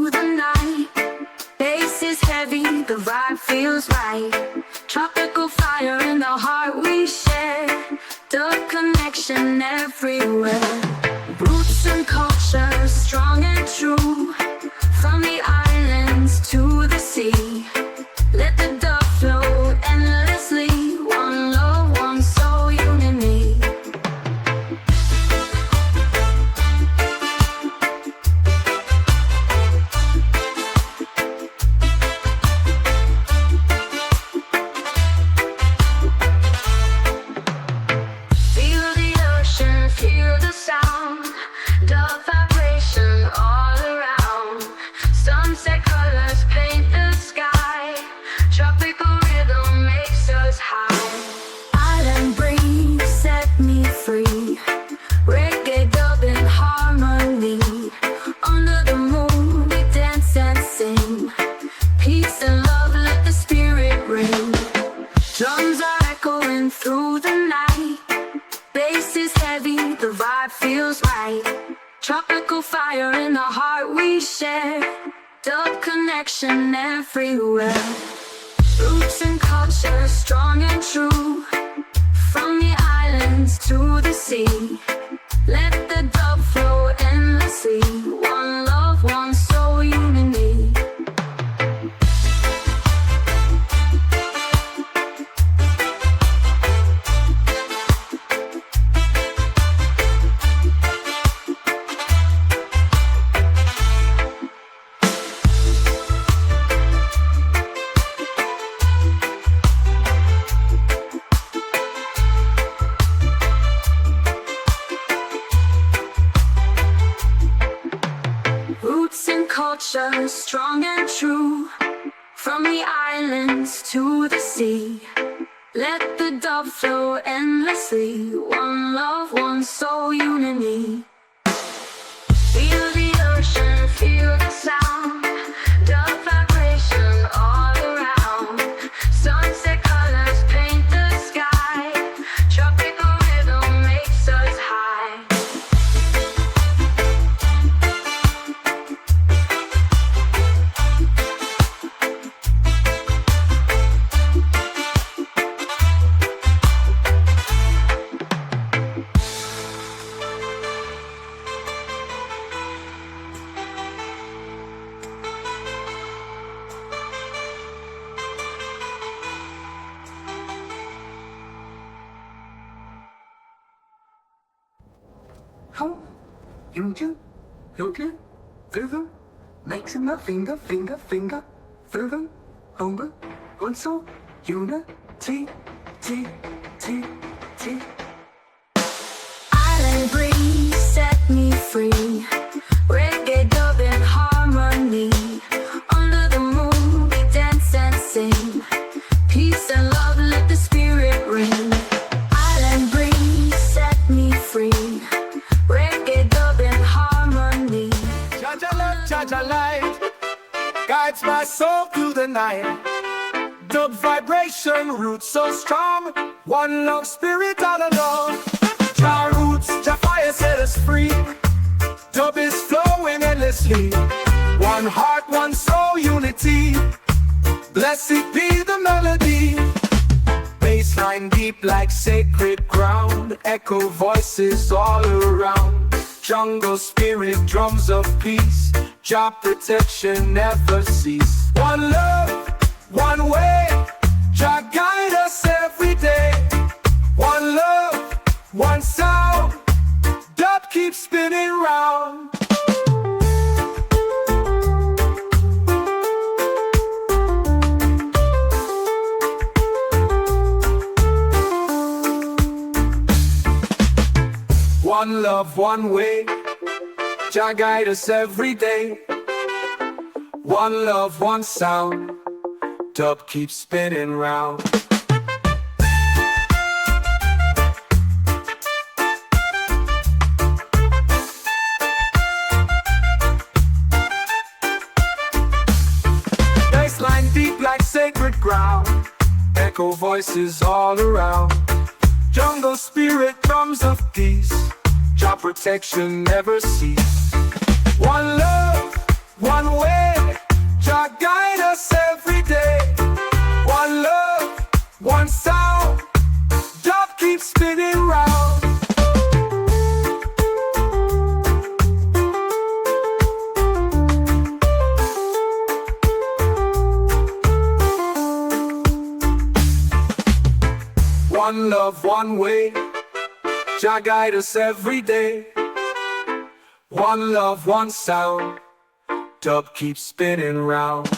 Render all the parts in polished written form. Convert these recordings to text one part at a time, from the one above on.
through the night. Bass is heavy, the vibe feels right. Tropical fire in the heart we share. The connection everywhere. Roots and culture, strong and true. From the islands to the sea. Let the dove flow endlessly. One love, one soul, you and me. Feel the ocean, feel the sound. Dove vibration all around. Sunset colors paint the sky. Tropical rhythm makes us high. Island breeze set me free. Reggae dub in harmony. Under the moon we dance and sing. Peace and love, let the spirit ring. Drums are echoing through the night. Bass is heavy, the vibe feels right. Tropical fire in the heart we share. Dub connection everywhere. Roots and culture, strong and true. From the islands to the sea. Let the dub flow endlessly. One love, one soul, you and me. Roots and culture, strong and true. From the islands to the sea. Let the dove flow endlessly. One love, one soul, unity. Feel the ocean, feel the sound. Dove vibration all around. Sunset colors paint the sky. Tropical rhythm makes us high. How you do, further, makes him a finger, further, over, also, unity, T. Island breeze set me free. Reggae dub in harmony. Under the moon we dance and sing. Peace and love, let the spirit ring. Island breeze set me free. Reggae dub in harmony. Jaja love, Jaja light guides my soul through the night. Dub vibration, roots so strong. One love, spirit all alone. Jah roots, Jah fire set us free. Dub is flowing endlessly. One heart, one soul, unity. Blessed be the melody. Bassline deep like sacred ground. Echo voices all around. Jungle spirit, drums of peace. Jah protection never cease. One love, one way. Jah guide us every day. One love, one sound. Dub keeps spinning round. One love, one way. Jah guide us every day. One love, one sound. Dub keeps spinning round. Bassline deep like sacred ground. Echo voices all around. Jungle spirit, drums of peace. Jah protection never cease. One love, one way, Jah guide us every day. One love, one sound, dub keeps spinning round. One love, one way, Jah guide us every day. One love, one sound, dub keeps spinning round.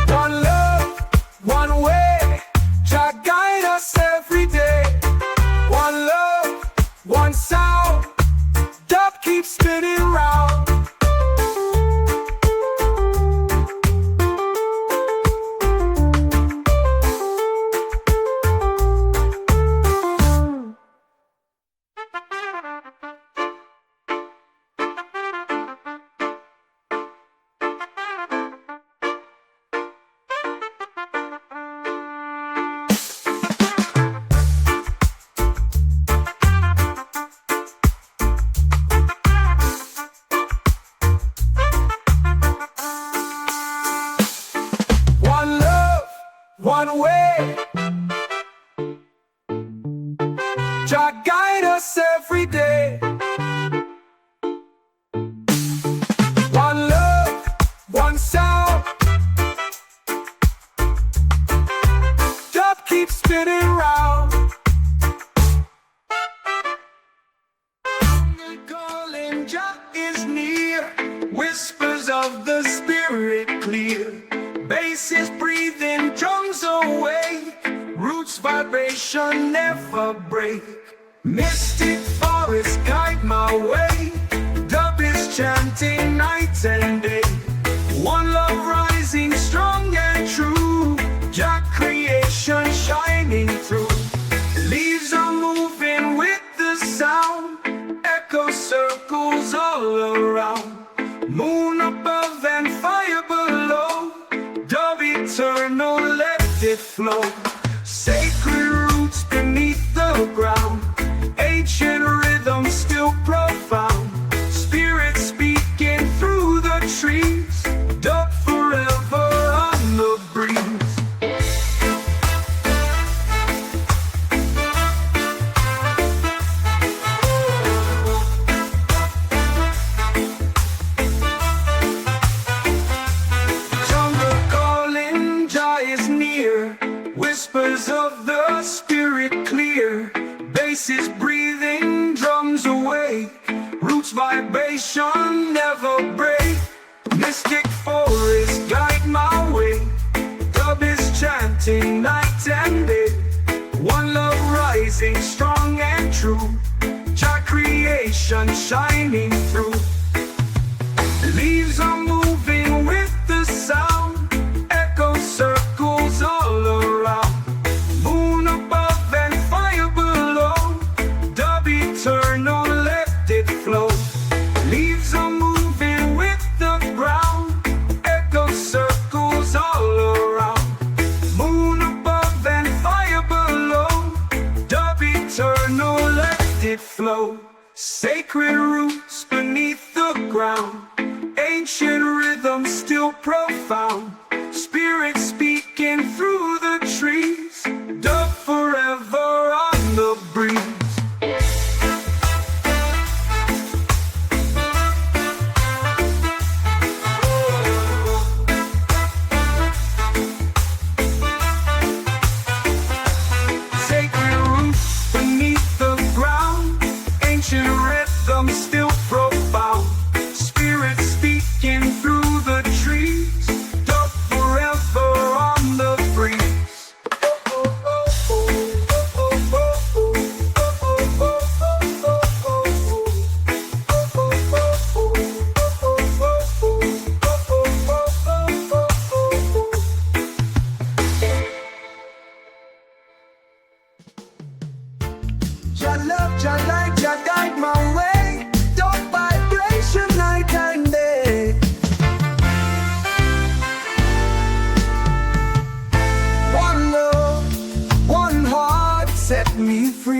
One love, one way, Jah guide us every day. One love, one sound, dub keeps spinning round. One love, one way, Jah guide us every day. One love, one sound, dub keeps spinning round. Calling Jah is near, whispers of the spirit clear. Bass is breathing, drums away, roots vibration never break. Mystic forest guide my way, dub is chanting night and day. One love rising strong and true, Jah creation shining through. Leaves are moving with the sound, echo circles all around. Moon above and fire below, dub eternal, let it flow. Sacred roots beneath the ground, ancient rhythm still profound. Spirit speaking through the trees, dub forever on the breeze. Whispers of the spirit clear, bass is breathing, drums awake, roots vibration never break. Mystic forest guide my way, dub is chanting night and day. One love rising strong and true, Jah creation shining through. Leaves are moving with the sound, echo circles all around. Moon above and fire below, dub eternal, let it flow. Leaves are moving with the ground, echo circles all around. Moon above and fire below, dub eternal, let it flow. Sacred roots beneath the ground, ancient rhythm still profound. Spirit speaking through the trees, dub forever on the breeze. Sacred roots beneath the ground, ancient rhythm still profound. Spirit speaking through the trees, dub forever on the breeze. Jah love, Jah light, Jah guide my way. Don't vibration night and day.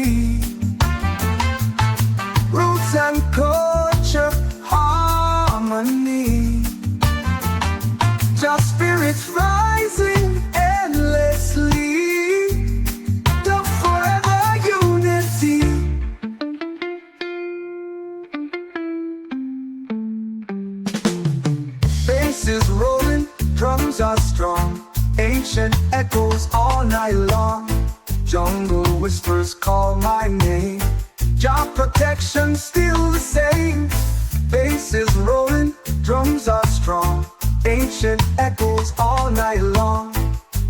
free. Roots and culture, harmony. Just spirits rising endlessly. The forever unity. Bass is rolling, drums are strong. Ancient echoes all night long. Jungle whispers call my name. Job protection still the same. Bass is rolling, drums are strong. Ancient echoes all night long.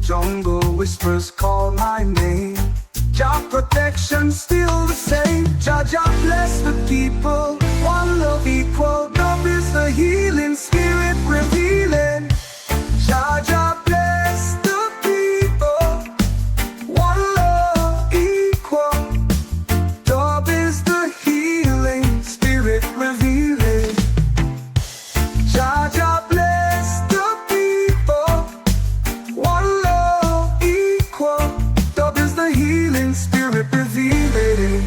Jungle whispers call my name. Job protection still the same. Jah Jah bless the people. One love equal. Love is the healing spirit revealing. Jah Jah bless the people. One love equal. Love is the healing spirit revealing. Jah Jah bless the people. One love equal. Love is the healing spirit revealing.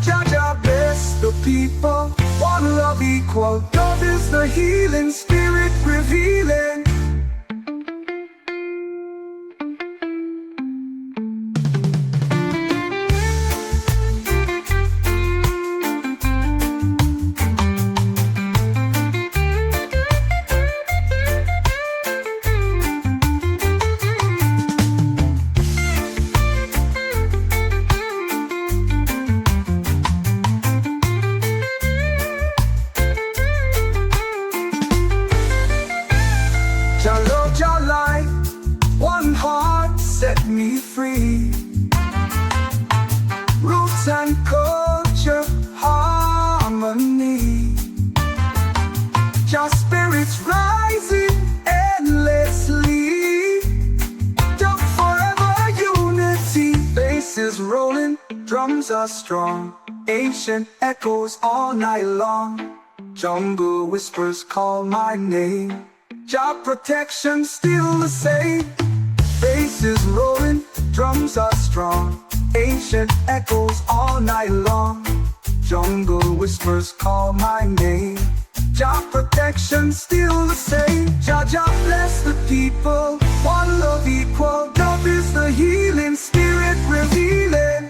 Jah Jah bless the people. One love equal. Love is the healing spirit revealing. Jah love, Jah light, one heart set me free. Roots and culture, harmony. Jah spirits rising endlessly. The forever unity. Bass is rolling, drums are strong. Ancient echoes all night long. Jungle whispers call my name. Job protection still the same. Bass is rolling, drums are strong. Ancient echoes all night long. Jungle whispers call my name. Job protection still the same. Jah Jah bless the people. One love equal. Love is the healing spirit revealing.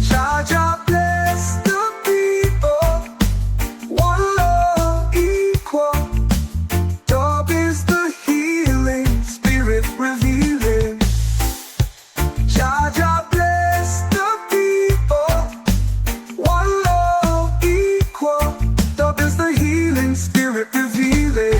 Jah Jah bless the people. One love equal. Love is the healing spirit revealing. Jah Jah bless the people. One love equal. Love is the healing spirit revealing.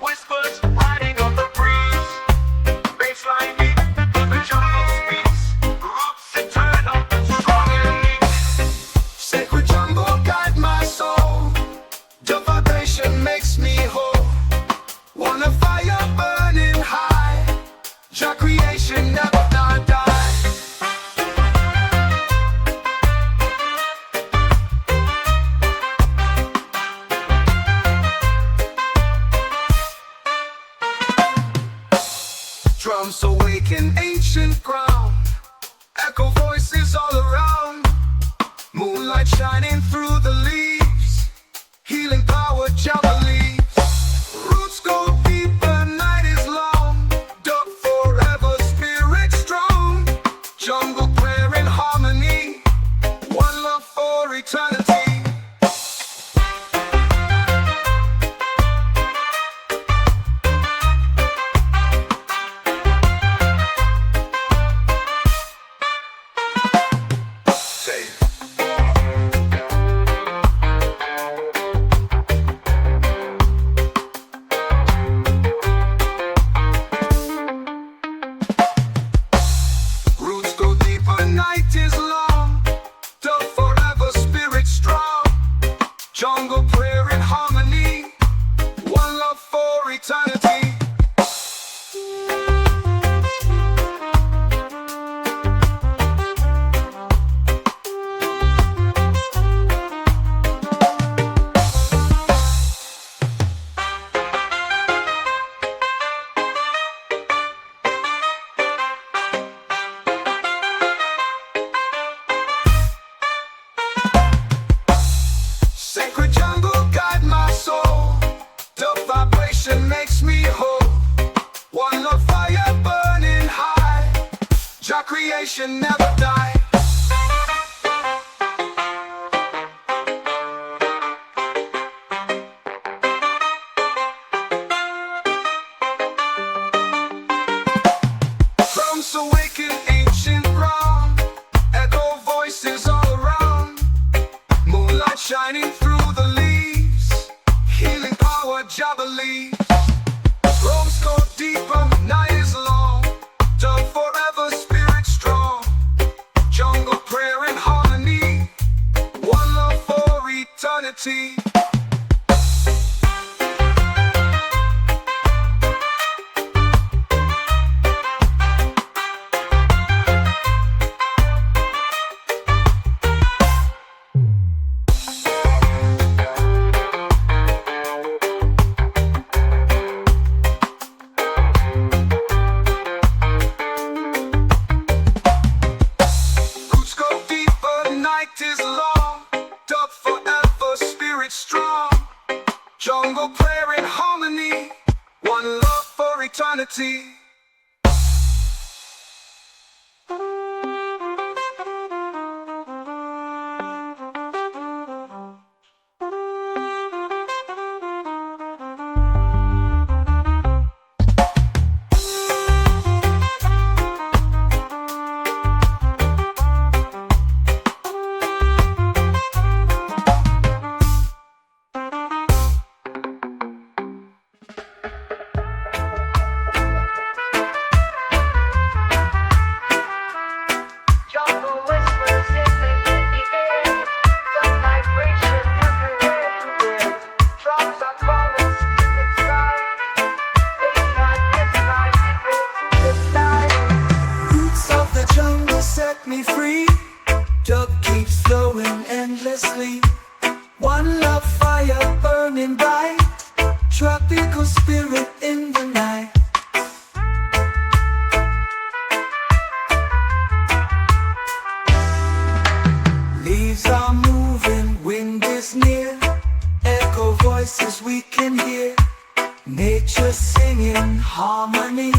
Whispers riding on the breeze. Baseline beat, the jungle speaks. Roots eternal, strong and deep. Sacred jungle guide my soul. The vibration makes me whole. Want a fire burning high. Your creation never die. Drums awaken ancient ground. Echo voices all around. Moonlight shining through the leaves. Healing power Jah believes. Roots go deeper, night is long. Dug forever, spirit strong. Jungle prayer in harmony. One love for eternity. Say. prayer in harmony, one love for eternity. Sacred jungle guide my soul. The vibration makes me whole. One love fire burning high. Jah creation never die. Drums awaken ancient ground. Echo voices all around. Moonlight shining through the leaves. Healing power Jah believes. Roams go deeper, night is long. Dove forever, spirit strong. Jungle prayer in harmony, one love for eternity. Roots go deeper, night is long. Dove forever, spirit strong. Jungle prayer in harmony, one love for eternity. Jungle whispers in the ear. The vibration everywhere. Drums are calling the sky. Ignite the sky. Roots of the jungle set me free. Dub keeps flowing endlessly. One love fire burning bright. Tropical spirit in the night. Leaves are moving, wind is near. Echo voices we can hear. Nature singing harmony.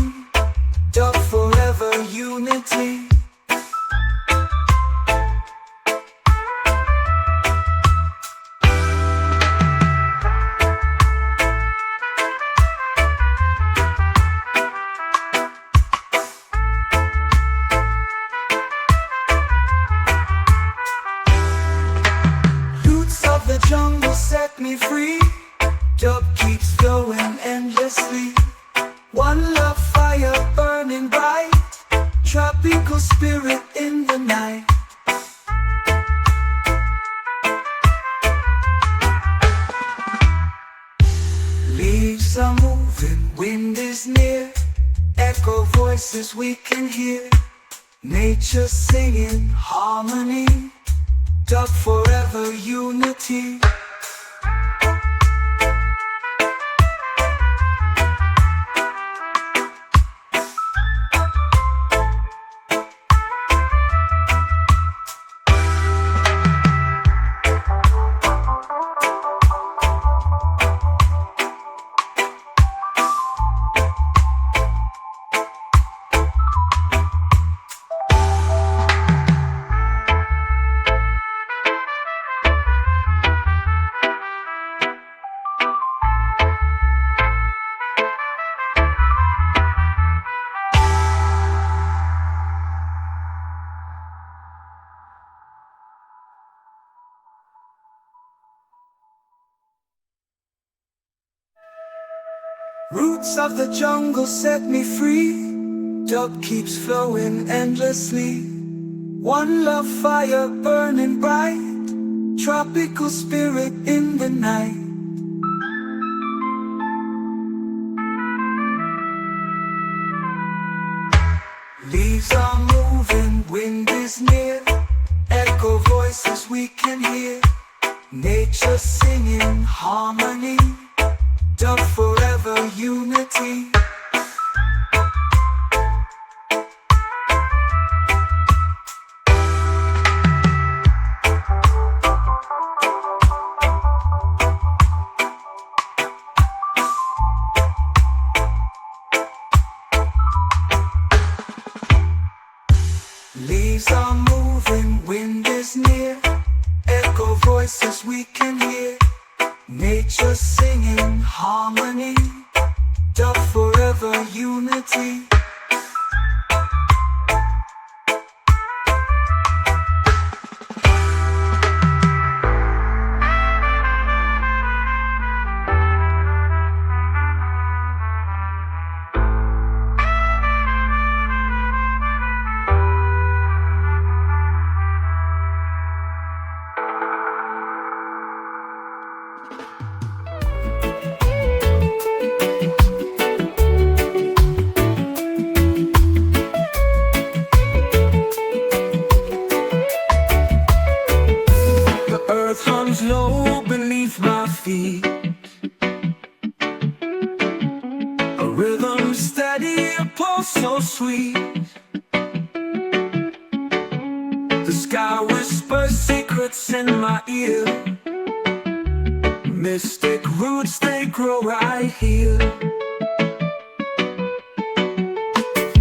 Dub forever unity. Roots of the jungle set me free. Dub keeps flowing endlessly. One love fire burning bright. Tropical spirit in the night. Leaves are moving, wind is near. Echo voices we can hear. Nature singing harmony. Dub forever unity. Roots of the jungle set me free. Dub keeps flowing endlessly. One love fire burning bright. tropical spirit in the night. Leaves are moving, wind is near, echo voices we can hear, nature singing harmony, dub forever unity. Leaves are moving, wind is near, echo voices we can hear, nature singing harmony, dub forever unity. Low beneath my feet, a rhythm steady, a pulse so sweet. The sky whispers secrets in my ear, mystic roots they grow right here.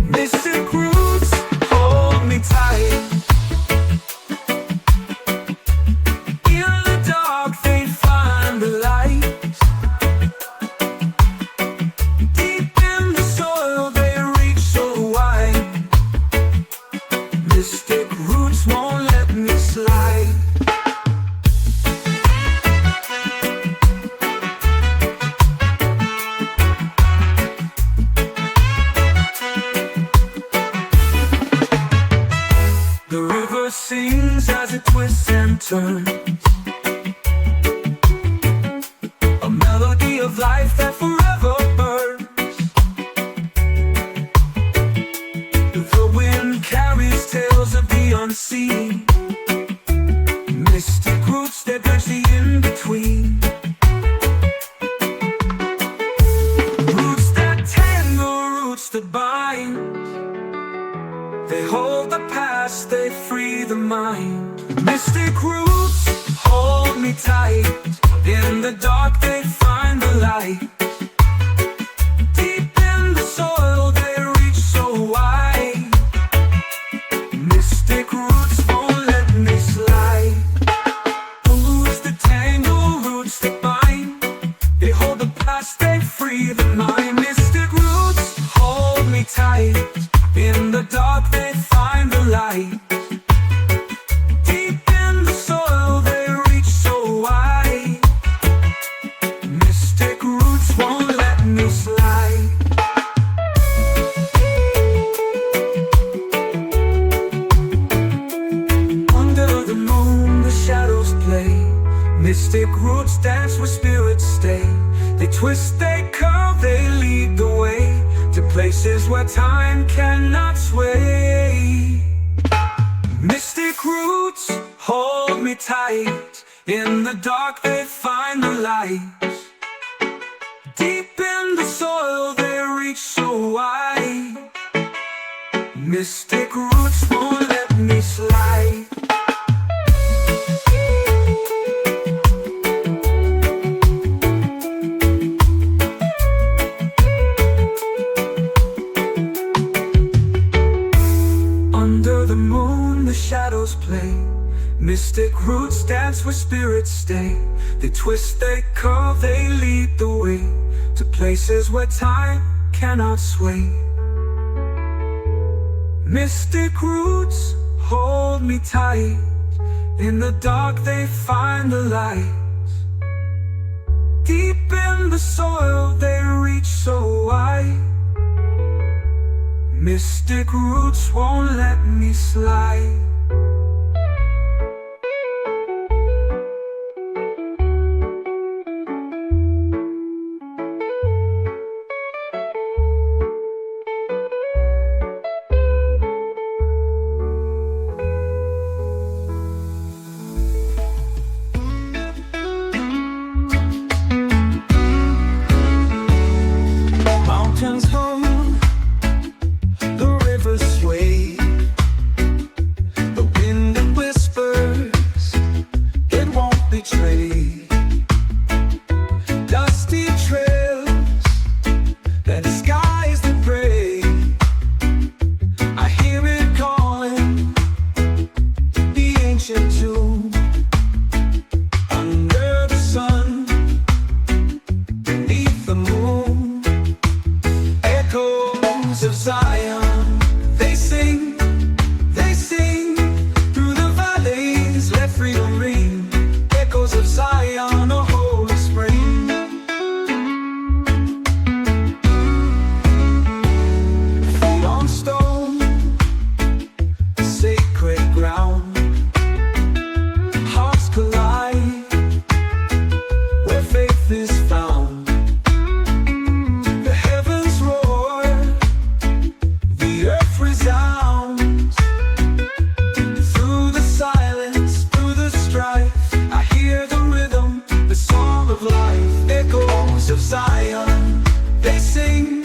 Mystic roots hold me tight. Sings as it twists and turns, a melody of life that forever burns. The wind carries tales of the unseen, mystic roots that bridge the in-between. Roots that tangle, roots that bind, they hold the past, they free the mind. Mystic roots hold me tight. In the dark they find the light. Deep in the soil they reach so wide. Mystic roots won't let me slide. Roots that tangle, roots that bind, they hold the past, they free the mind. Mystic roots hold me tight. In the dark they find the light. Deep in the soil they reach so wide. Mystic roots won't let me slide. Under the moon the shadows play, mystic roots dance where spirits stay. They twist, they curve, they lead the way to places where time cannot sway. Mystic roots hold me tight. In the dark they find the light. Deep in the soil they reach so wide. Mystic roots won't let me slide. Under the moon the shadows play, mystic roots dance where spirits stay. They twist, they curve, they lead the way to places where time cannot sway. Mystic roots hold me tight. In the dark they find the light. Deep in the soil they reach so wide. Mystic roots won't let me slide. Zion. They sing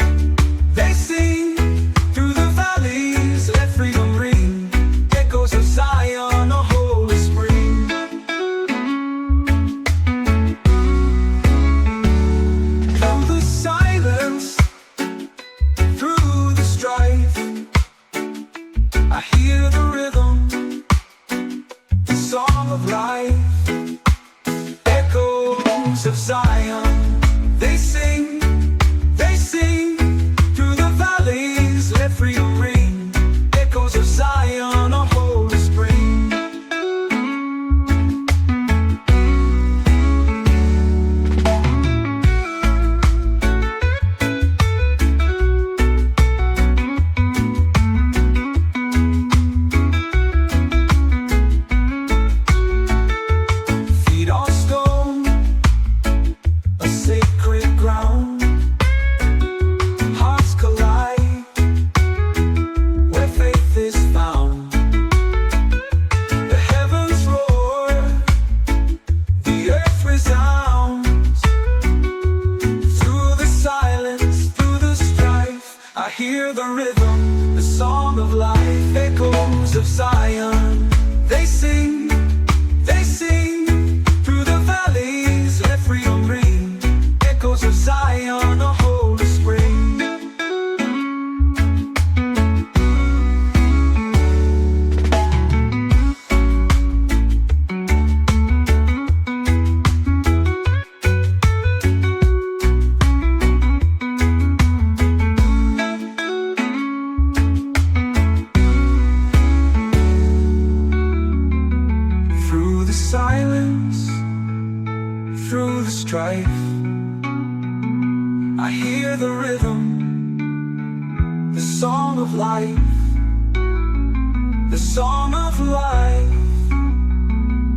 through the valleys, let freedom ring. Echoes of Zion, a holy spring. Through the silence, through the strife, I hear the rhythm, the song of life. Echoes of Zion. They sing through the valleys, let freedom ring. Echoes of Zion, a holy spring. Feet on stone, a sacred ground. Hearts collide where faith is found. The heavens roar, the earth resounds. Through the silence, through the strife, I hear the rhythm, the song of life. Echoes of Zion. They sing through the valleys, let freedom ring. Echoes of Zion, a holy spring. Through the silence, through the strife, I hear the rhythm, the song of life, the song of life,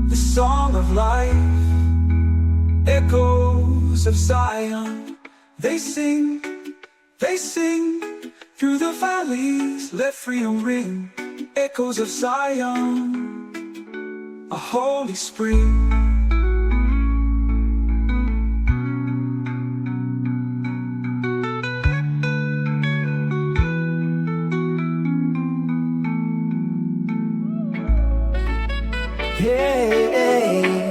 the song of life. Echoes of Zion. They sing through the valleys, let freedom ring. Echoes of Zion, a holy spring. Yeah,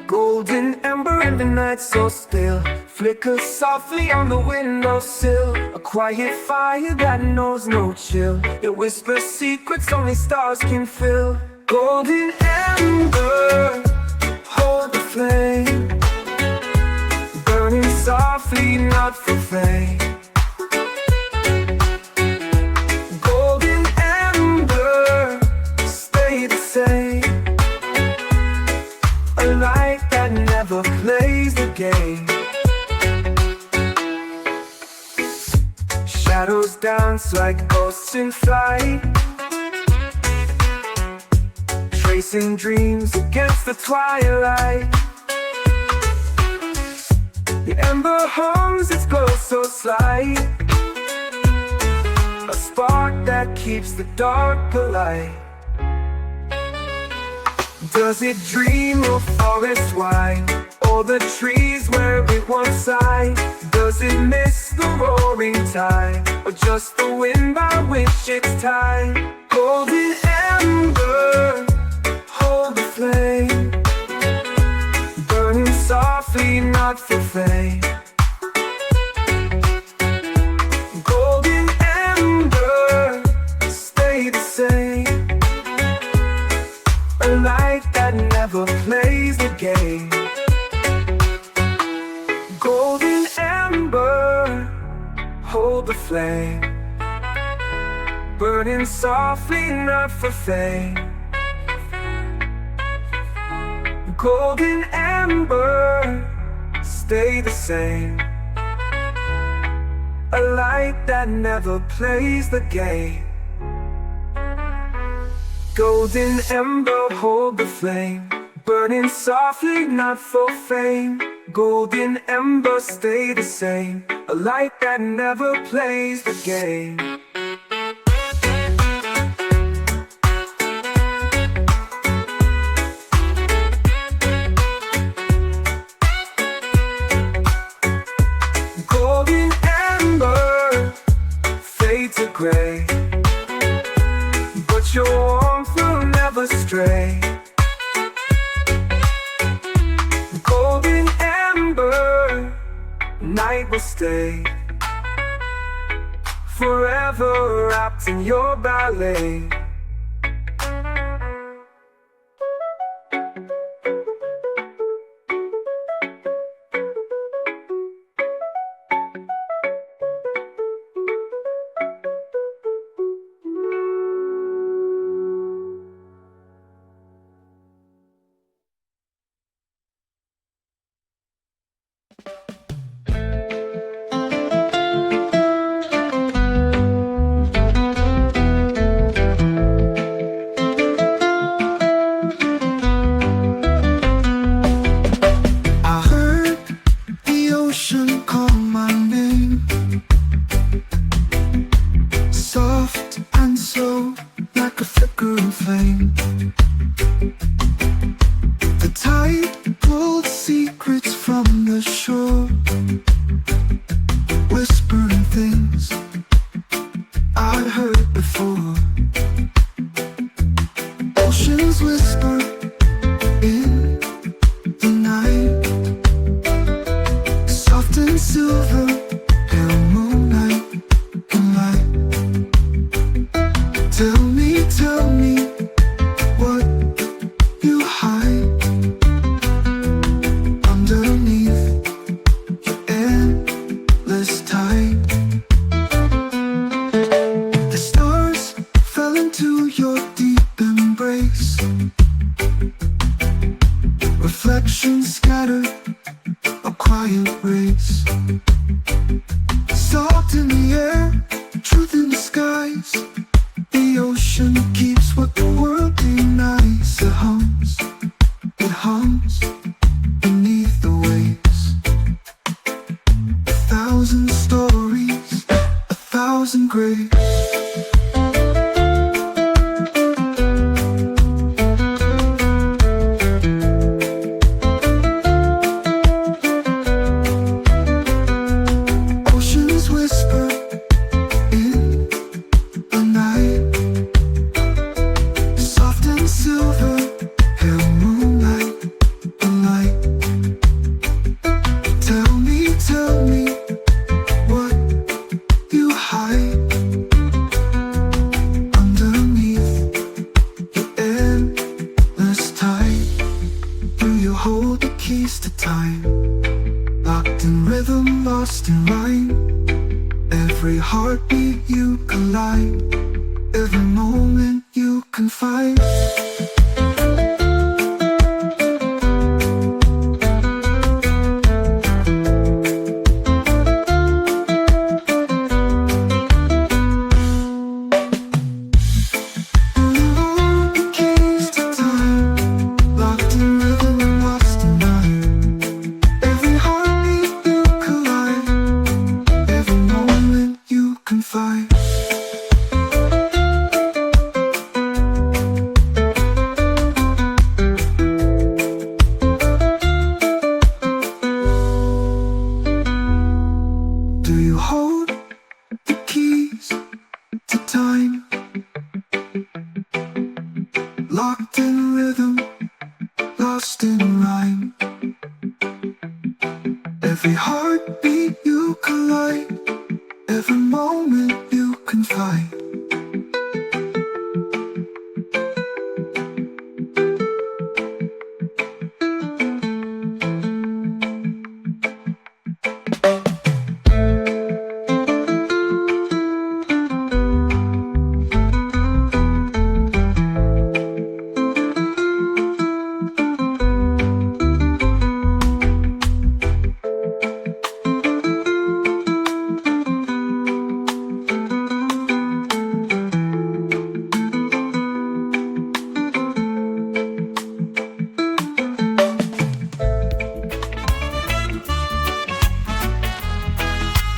golden ember in the night so still, flickers softly on the windowsill. A quiet fire that knows no chill. It whispers secrets only stars can fill. Golden ember, hold the flame, burning softly, not for fame. Golden ember, stay the same. A light that never plays the game. Shadows dance like ghosts in flight, tracing dreams against the twilight. The ember hums, its glow so slight, a spark that keeps the dark alight. Does it dream of forests wide, or the trees where it once sighed? Does it miss the roaring tide, or just the wind by which it's tied? Golden ember, hold the flame, burning softly, not for fame. Golden ember, stay the same. A light that never plays the game. Golden ember, hold the flame, burning softly, not for fame. Golden ember, stay the same. A light that never plays the game. Golden ember, hold the flame, burning softly, not for fame. Golden ember, stay the same. A light that never plays the game. night will stay, forever wrapped in your ballet.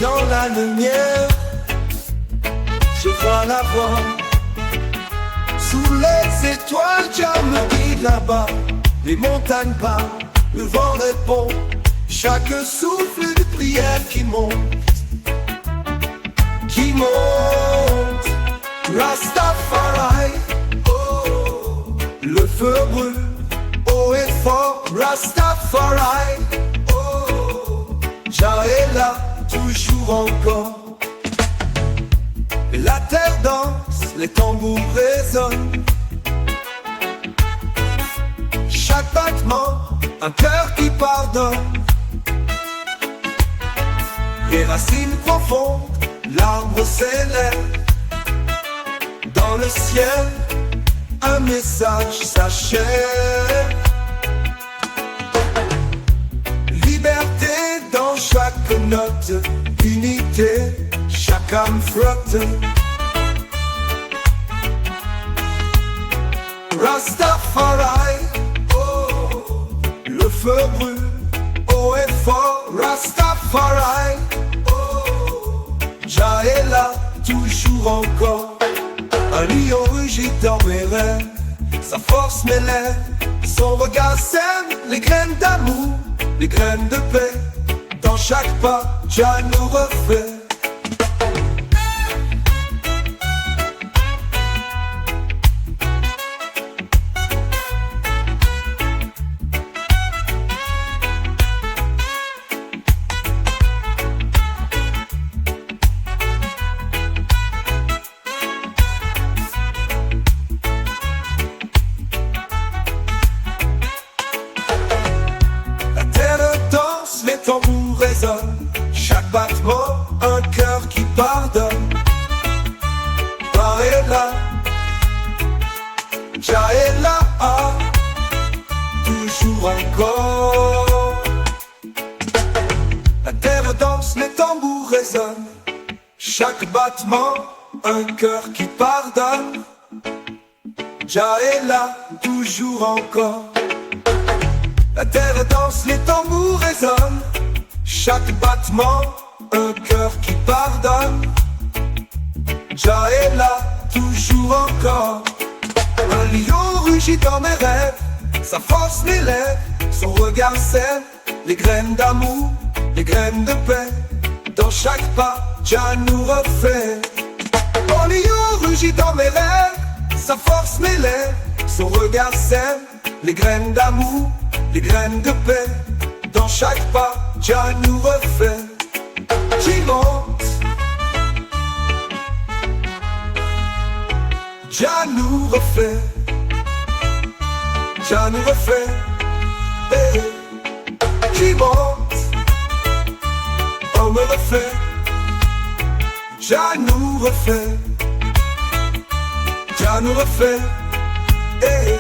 Dans la lumière, je vois la voie. Sous les étoiles, Dieu me guide là-bas. Les montagnes bas, le vent répond. Chaque souffle de prière qui monte. Qui monte. Rastafari, oh, le feu brûle, haut et fort. Rastafari, oh, Jah est là. toujours encore. La terre danse, les tambours résonnent. Chaque battement, un cœur qui pardonne. Les racines profondes, l'arbre s'élève. Dans le ciel, un message s'achève. Liberté dans chaque note, unité, chaque âme flotte. Rastafari, oh, le feu brûle, haut et fort. Rastafari, oh, Jah est là, toujours encore. Un lion rugit dans mes rêves, sa force m'élève, son regard sème les graines d'amour, les graines de paix. Dans chaque pas, Jah nous refait. Les tambours résonnent, chaque battement, un cœur qui pardonne. Par et là, Jah est là, toujours encore. La terre danse, les tambours résonnent, chaque battement, un cœur qui pardonne. Jah est là, toujours encore. La terre danse, les tambours résonnent, chaque battement, un cœur qui pardonne. Jah est là, toujours encore. Un lion rugit dans mes rêves, sa force m'élève, son regard sème les graines d'amour, les graines de paix. Dans chaque pas, Jah nous refait. Un lion rugit dans mes rêves, sa force m'élève, son regard sème les graines d'amour, les graines de paix. Dans chaque pas, Jah nous refait. J'y monte, Jah nous refait. Jah nous refait. Hey. J'y monte, on me refait. Jah nous refait. Jah nous refait. Hey.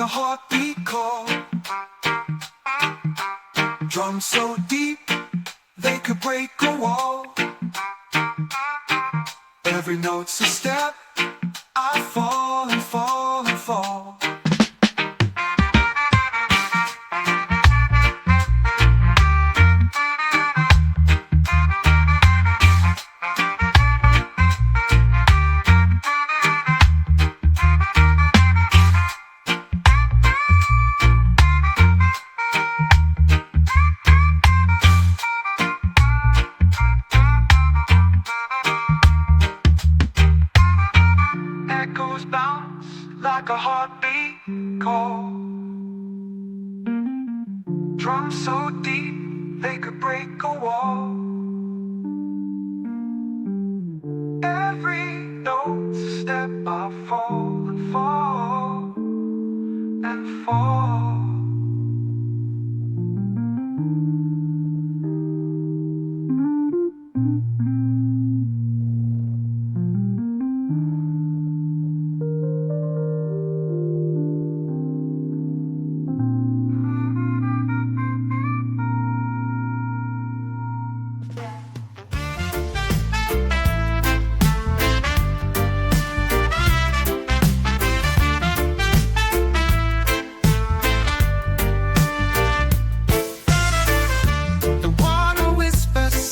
a heartbeat call. Drums so deep, they could break a wall. Every note's a step, I fall and fall and fall. Echoes bounce like a heartbeat call. Drums so deep, they could break a wall. Every note's a step, I fall and fall and fall.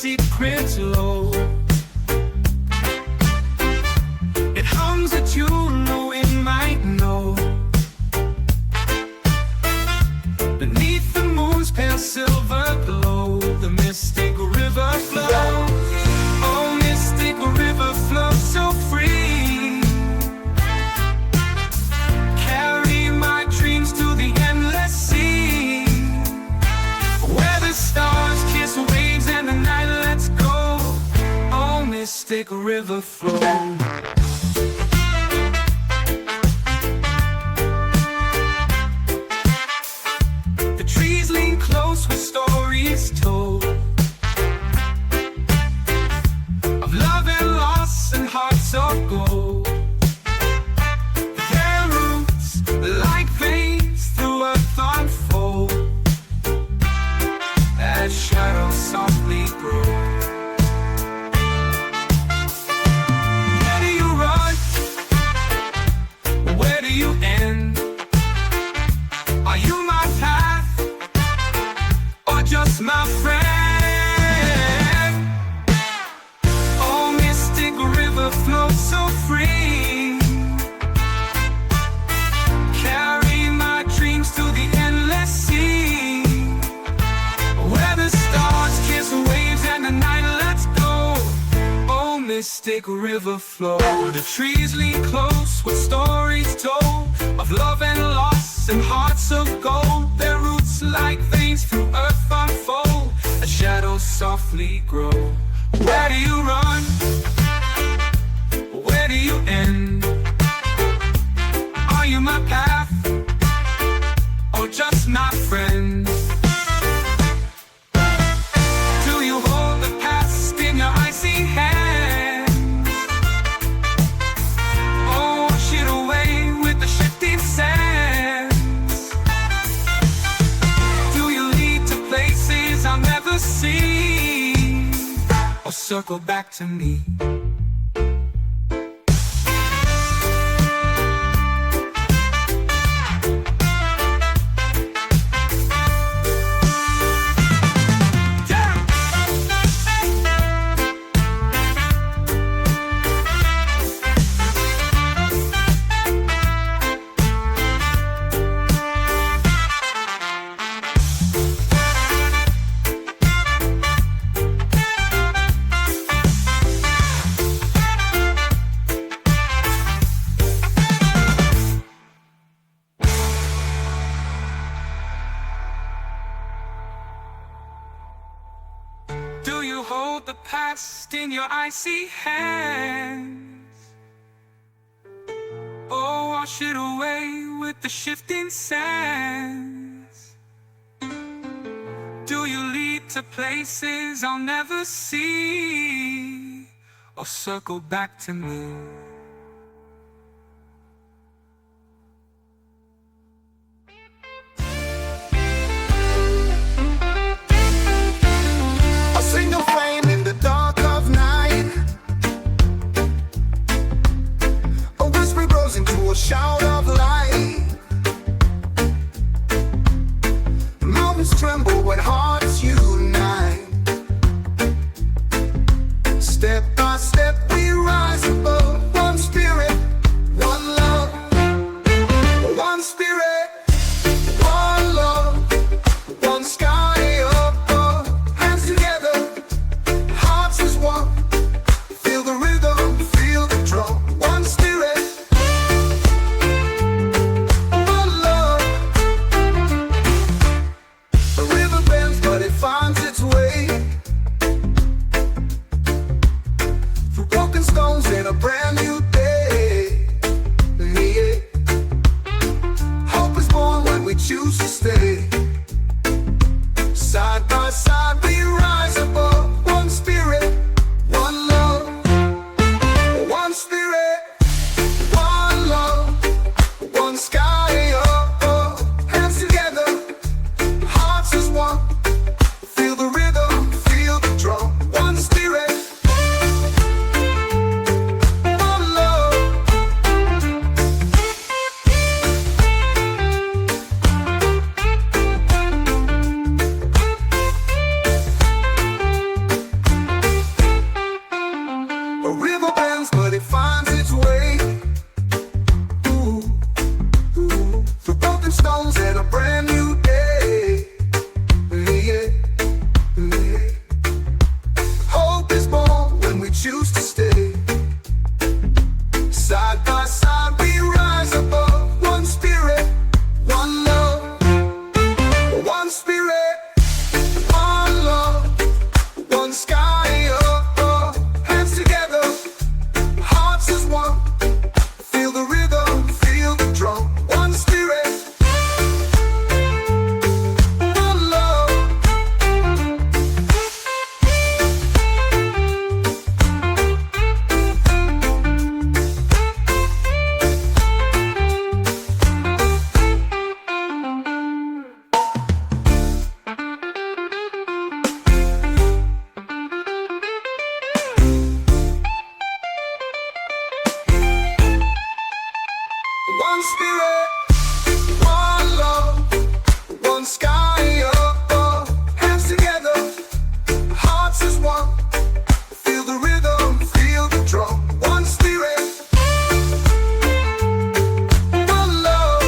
Secrets low. It hums at you, know it might know. Beneath the moon's pale silver glow, the mystic river flows. Oh, mystic river flows so free. Carry my dreams to the endless sea, where the stars kiss waves and the night lets go. Oh, mystic river flow. The trees lean close with stories told of love and loss and hearts of gold. Their roots like veins through earth unfold, as shadows softly grow. Where do you run? Where do you end? Are you my path, or just my friend? Oh, mystic river flows so free. Carry my dreams to the endless sea, where the stars kiss waves and the night lets go. Oh, mystic river flow. The trees lean close with stories told of love and loss and hearts of gold. Their roots like veins through earth unfold, as shadows softly grow. Where do you run? Where do you end? Are you my path, or just my friend? Do you hold the past in your icy hand, or wash it away with the shifting sands? Do you lead to places I'll never see, or circle back to me? Do you hold the past in your icy hands, or wash it away with the shifting sands? Do you lead to places I'll never see, or circle back to me? 'Cause choose to stay. Side by side we rise above. One spirit, one love. One spirit, one love. One sky up, hands together, hearts as one. Feel the rhythm, feel the drum. One spirit, one love. A river bends, but it finds its way. Ooh, ooh. Through broken stones and a brand new day. Yeah, yeah. Hope is born when we choose to stay. Side by side we rise above. One spirit, one love. One spirit, one love. One sky up, hands together, hearts as one. Feel the rhythm, feel the drum. One spirit, one love. One spirit, one love. One sky up, hands together, hearts as one. Feel the rhythm, feel the drum. One spirit, one love.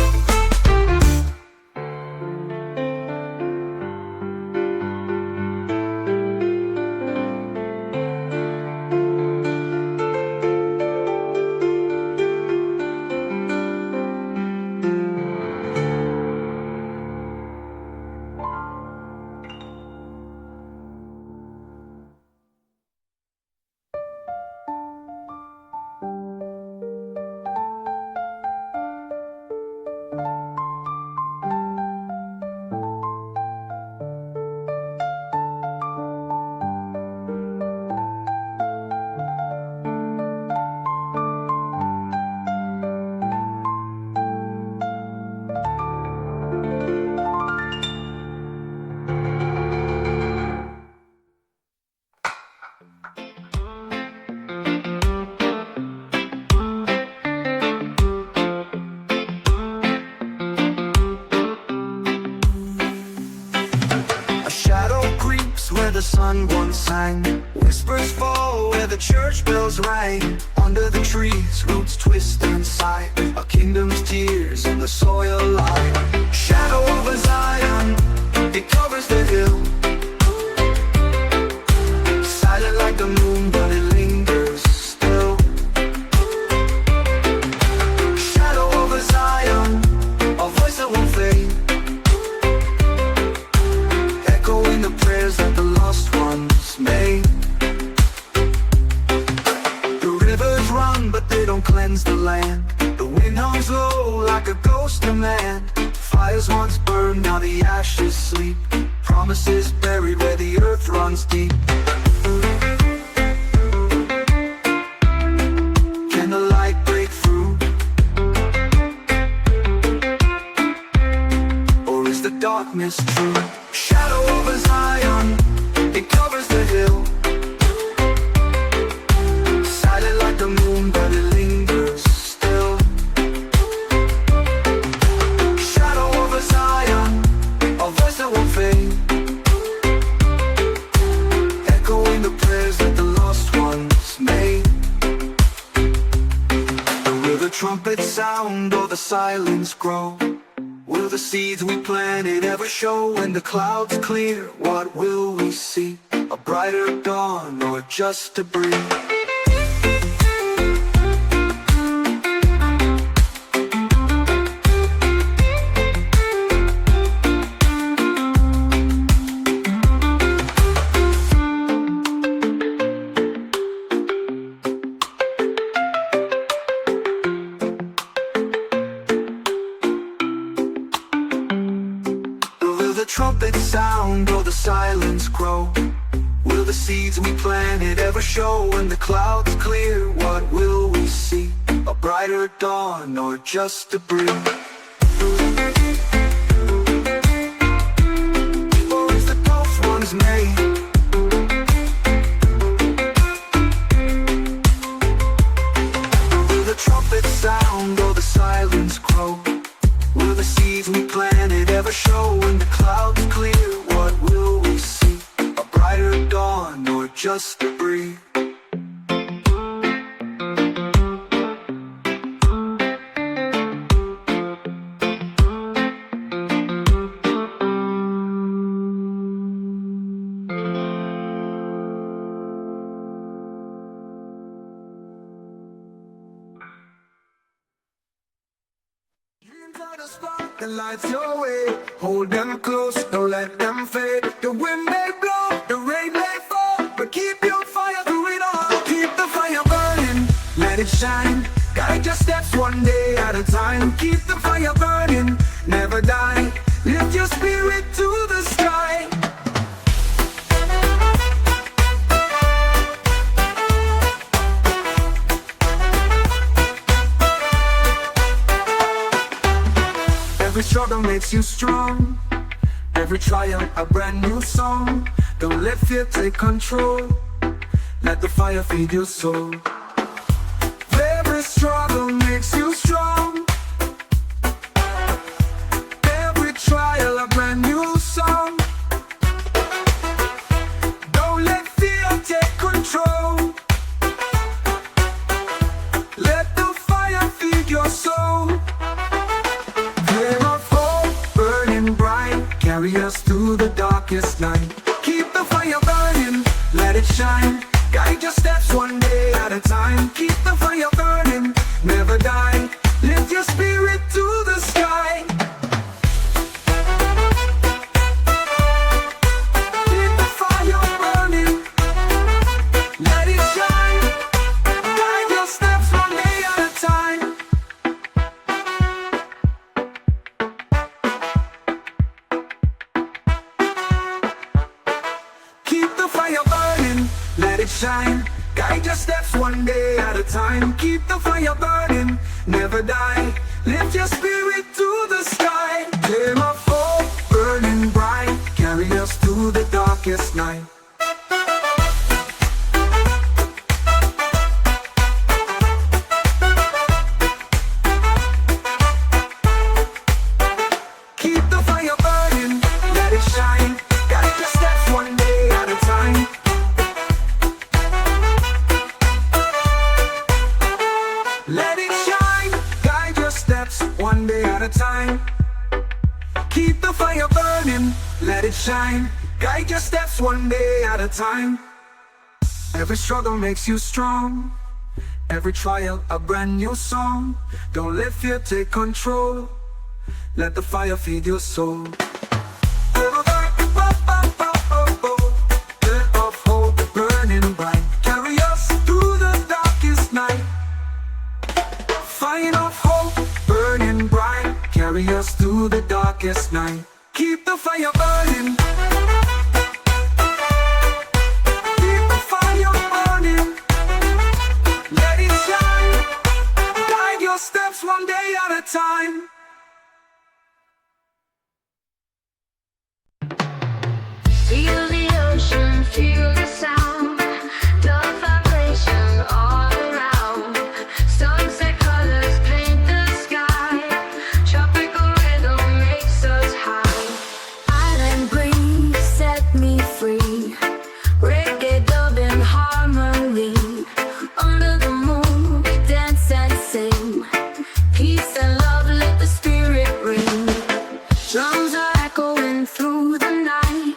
A shadow creeps where the sun once sang. Whispers fall where the church bells rang. Under the trees, roots twist and sigh. A kingdom's tears on the soil lie. Shadow over Zion, it covers the hill. Silent like the moon, but it lingers still. Shadow over Zion, a voice that won't fade. Echoing the prayers that the lost ones made. The rivers run, but they don't cleanse the land. The wind hums low like a ghost of man. Fires once burned, now the ashes sleep. Promises buried where the earth runs deep. Can the light break through? Or is the darkness true? Shadow over Zion, it covers the hill. Silent like the moon, but it lingers still. Shadow over Zion, a voice that won't fade. Echoing the prayers that the lost ones made. Will the trumpets sound or the silence grow? Will the seeds we planted ever show? When the clouds clear, what will we see? A brighter dawn or just a breeze? the trumpet sound or the silence grow? Will the seeds we planted ever show? When the clouds clear, what will we see? A brighter dawn or just a breeze? Or is the ghost one's made? Will the trumpet sound or the silence grow? Will the seeds we planted ever show? When the clouds clear, what will we see? A brighter dawn or just a breeze? The lights your way, hold them close, don't let them fade. The wind may blow, the rain may fall, but keep your fire through it all. Keep the fire burning, let it shine. Guide your steps one day at a time. Keep the fire burning, never die. Lift your spirit to the sky. Every struggle makes you strong. Every trial a brand new song. Don't let fear take control. Let the fire feed your soul. Every struggle makes you strong. Every trial a brand new song. Don't let fear take control. Let the fire feed your soul. Carry us through the darkest night. Keep the fire burning, let it shine. Guide your steps one day at a time. Keep the fire burning, never die. Lift your spirit to the sky. Keep the fire burning, let it shine. Guide your steps one day at a time. Let it shine, guide your steps one day at a time. Keep the fire burning, never die. Lift your spirit to the sky. Flame of hope, burning bright. Carry us through the darkest night. Keep the fire burning, let it shine. Guide your steps one day at a time. Let it shine, guide your steps one day at a time. Keep the fire burning, let it shine. Guide your steps one day at a time. Every struggle makes you strong. Every trial a brand new song. Don't let fear take control. Let the fire feed your soul. Of hope burning bright. Carry us through the darkest night. Fire of hope, burning bright. Carry us through the darkest night. Keep the fire burning. Keep the fire burning. Let it shine. Guide your steps one day at a time. Feel the ocean, feel the sound, the vibration all around. Sunset colors paint the sky. Tropical rhythm makes us high. Island breeze set me free. Reggae dub in harmony. Under the moon we dance and sing. Peace and love, let the spirit ring. Drums are echoing through the night.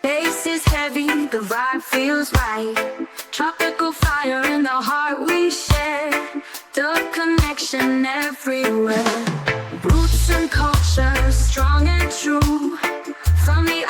Bass is heavy, the vibe feels right. Tropical fire in the heart we share. The connection everywhere. Roots and culture, strong and true. From the